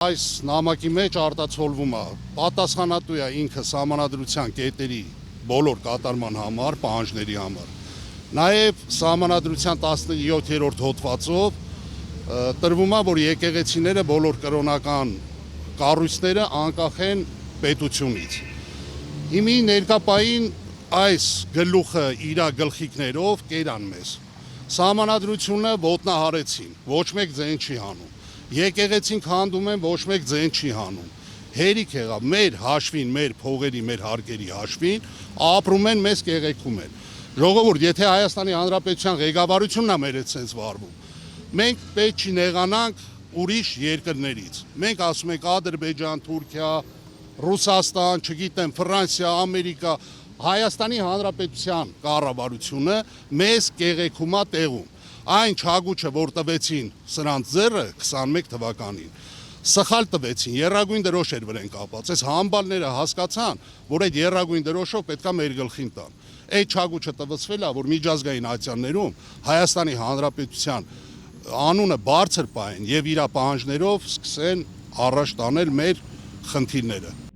Այս նամակի մեջ արտացոլվում է պատասխանատու է ինքը սահմանադրության կետերի բոլոր կատարման համար, պահանջների համար։ Նաև սահմանադրության 17-րդ հոդվածով տրվում է, որ եկեղեցիները բոլոր կրոնական կառույցները անկախ են պետությունից։ Հիմի ներկապային այս գլուխը իր գլխիկներով կերան մեզ։ Սահմանադրությունը ոտնահարեցին, ոչ մեկ ձեն չի հանում։ Եկեղեցին քանդում են, ոչ մեկ ձեն չի հանում։ Հերիք եղավ մեր հաշվին, մեր փողերի, մեր հարկերի հաշվին, ապրում են մեզ կեղեքում են։ Ժողովուրդ, եթե Հայաստանի Հանրապետության ղեկավարությունն է մեր հետ sense վարվում, մենք պետք չի նեղանանք ուրիշ երկրներից։ Մենք ասում ենք Ադրբեջան, Թուրքիա, Ռուսաստան, չգիտեմ, Ֆրանսիա, Ամերիկա, Հայաստանի Հանրապետության կառավարությունը մեզ կեղեքում է տեղում։ Այն չագուչը, որ տվեցին սրանց ձեռը 21 թվականին, սխալ տվեցին, եռագույն դրոշ էր վրան կապած։ Այս համբալները հասկացան, որ այդ եռագույն դրոշով պետքա մեր գլխին տան։ Այդ չագուչը տվեցվել է, որ միջազգային ատյաններում Հայաստանի Հանրապետության անունը բարձր պահեն եւ իր պահանջներով սկսեն առաջ տանել մեր խնդիրները։